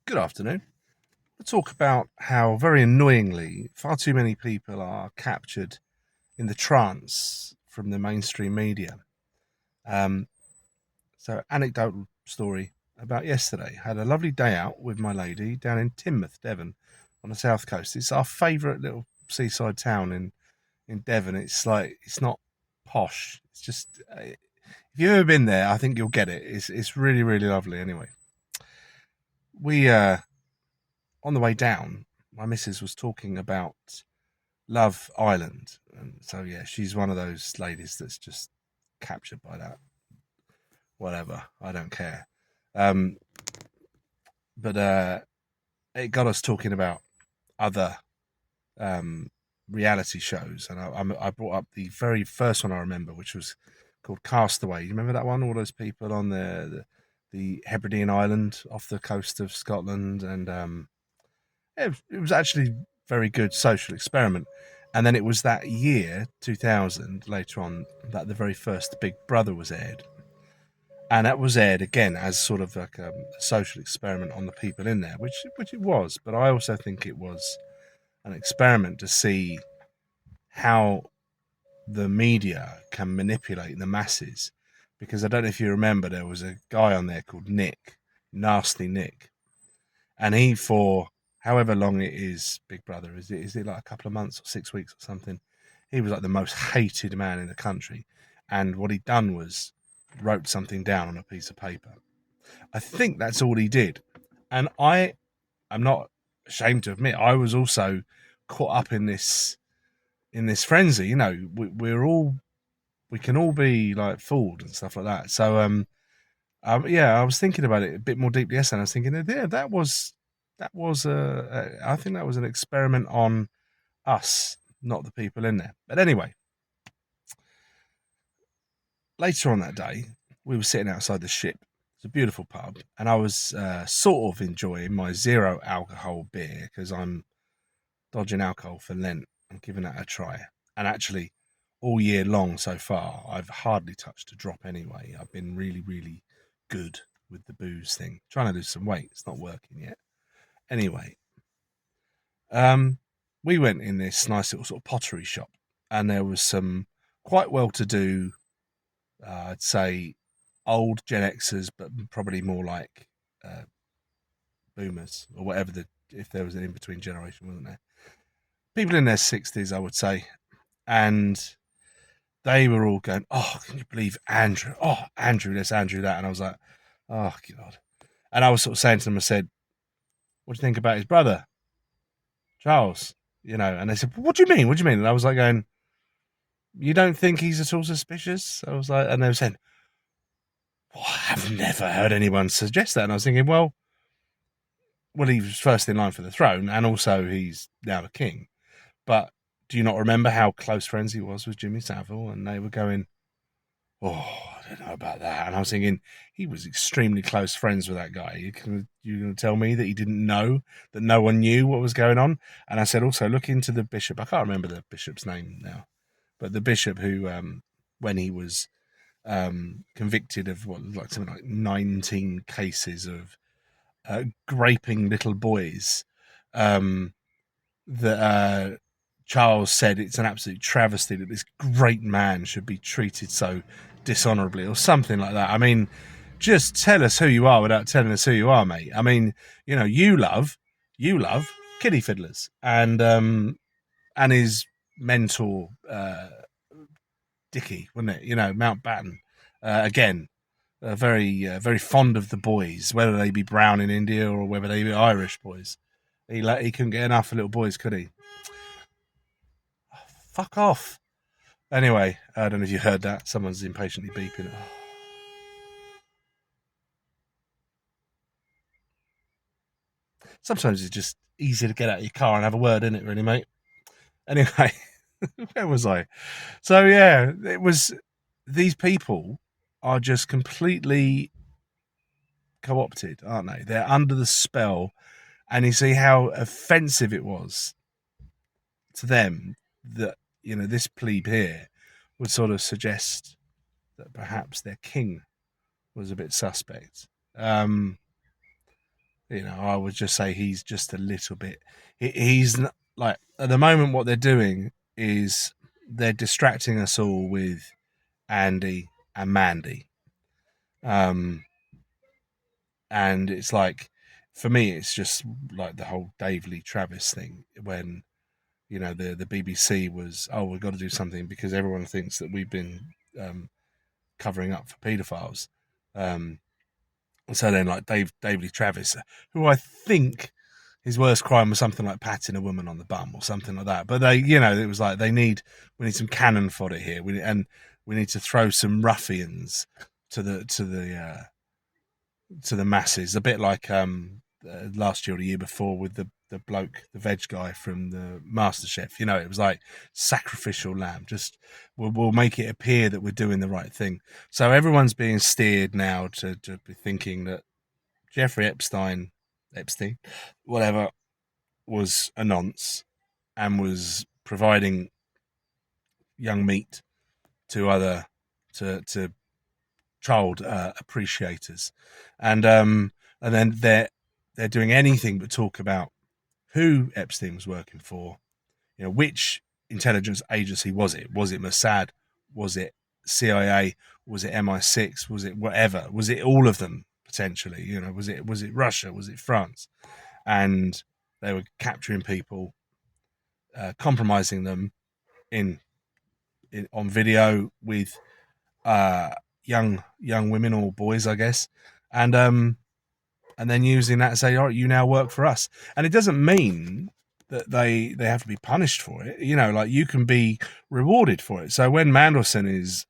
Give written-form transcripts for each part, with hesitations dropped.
Good afternoon. We'll talk about how, very annoyingly, far too many people are captured in the trance from the mainstream media. Um, Anecdotal story about yesterday. Had a lovely day out with my lady down in Teignmouth, Devon, on the south coast. It's our favourite little seaside town in Devon. It's not posh. It's just if you've ever been there, I think you'll get it. It's really really lovely. Anyway, we on the way down, my missus was talking about Love Island, and so yeah, she's one of those ladies that's just captured by that. Whatever, I don't care. Um, but it got us talking about other um, reality shows, and I brought up the very first one I remember, which was called Castaway. You remember that one? All those people on the Hebridean island off the coast of Scotland, and it was actually very good social experiment. And then it was that year, 2000, later on, that the very first Big Brother was aired. And that was aired again as sort of like a social experiment on the people in there, which it was. But I also think it was an experiment to see how the media can manipulate the masses. Because I don't know if you remember, there was a guy on there called Nick, Nasty Nick, and he, for however long it is, Big Brother, is it like a couple of months or 6 weeks or something? He was like the most hated man in the country, and what he'd done was wrote something down on a piece of paper. I think that's all he did, and I'm not ashamed to admit I was also caught up in this frenzy. We can all be like fooled and stuff like that. So yeah, I was thinking about it a bit more deeply yesterday. And I was thinking, yeah, I think that was an experiment on us, not the people in there. But anyway, later on that day, we were sitting outside the ship. It's a beautiful pub, and I was sort of enjoying my zero alcohol beer because I'm dodging alcohol for Lent. I'm giving that a try, and actually, all year long so far, I've hardly touched a drop anyway. I've been really, really good with the booze thing, trying to lose some weight. It's not working yet. Anyway, um, we went in this nice little sort of pottery shop, and there was some quite well-to-do, I'd say, old Gen Xers, but probably more like uh, boomers or whatever. If there was an in-between generation, wasn't there? People in their 60s, I would say, and they were all going, "Oh, can you believe Andrew? Oh, Andrew this, Andrew that," and I was like, "Oh God." And I was sort of saying to them, I said, "What do you think about his brother, Charles?" And they said, "What do you mean? What do you mean?" And I was like, going, "You don't think he's at all suspicious?" I was like, and they were saying, "Well, I've never heard anyone suggest that." And I was thinking, well, he was first in line for the throne, and also he's now the king. But do you not remember how close friends he was with Jimmy Savile? And they were going, "Oh, I don't know about that." And I was thinking, he was extremely close friends with that guy. You're going to tell me that he didn't know, that no one knew what was going on? And I said, also, look into the bishop. I can't remember the bishop's name now, but the bishop who, when he was convicted of like something like 19 cases of graping little boys, um, that Charles said it's an absolute travesty that this great man should be treated so dishonorably, or something like that. I mean, just tell us who you are without telling us who you are, mate. I mean, you love kiddie fiddlers, and his mentor, Dickie, wasn't it? Mountbatten, again, very fond of the boys, whether they be brown in India or whether they be Irish boys. He couldn't get enough of little boys, could he? Fuck off. Anyway, I don't know if you heard that. Someone's impatiently beeping. Oh. Sometimes it's just easier to get out of your car and have a word, isn't it, really, mate? Anyway, where was I? So, yeah, it was. These people are just completely co opted, aren't they? They're under the spell. And you see how offensive it was to them that, this plebe here would sort of suggest that perhaps their king was a bit suspect. Um, I would just say he's just a little bit. He's like at the moment what they're doing is they're distracting us all with Andy and Mandy. Um, and it's like, for me, it's just like the whole Dave Lee Travis thing when the BBC was, oh, we've got to do something because everyone thinks that we've been covering up for paedophiles. So then, like Dave Lee Travis, who I think his worst crime was something like patting a woman on the bum or something like that. But it was like we need some cannon fodder here. We need to throw some ruffians to the masses, a bit like last year or the year before with the bloke, the veg guy from the MasterChef. It was like sacrificial lamb. Just we'll make it appear that we're doing the right thing. So everyone's being steered now to be thinking that Jeffrey Epstein, whatever, was a nonce and was providing young meat to other to child appreciators, and then they're doing anything but talk about who Epstein was working for. Which intelligence agency was it? Was it Mossad? Was it CIA? Was it MI6? Was it whatever? Was it all of them potentially? Was it Russia? Was it France? And they were capturing people, compromising them in on video with young women or boys, I guess, and then using that to say, "All right, you now work for us." And it doesn't mean that they have to be punished for it. Like you can be rewarded for it. So when Mandelson is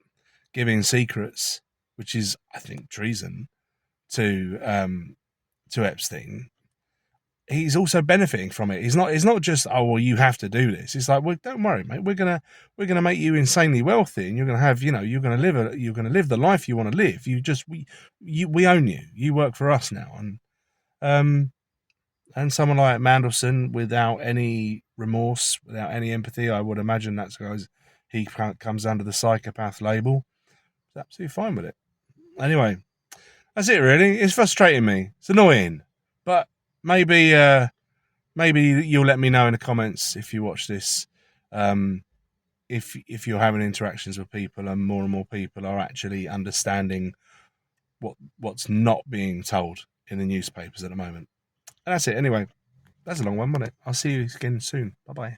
giving secrets, which is, I think, treason to Epstein, he's also benefiting from it. It's not just, oh well, you have to do this. It's like, well, don't worry, mate. We're gonna make you insanely wealthy, and you're gonna have, you're gonna live the life you want to live. We own you. You work for us now. And someone like Mandelson, without any remorse, without any empathy, I would imagine that's because he comes under the psychopath label. He's absolutely fine with it. Anyway, that's it. Really, it's frustrating me. It's annoying, but maybe you'll let me know in the comments if you watch this, if you're having interactions with people and more people are actually understanding what's not being told in the newspapers at the moment. And that's it. Anyway, that's a long one, wasn't it? I'll see you again soon. Bye bye.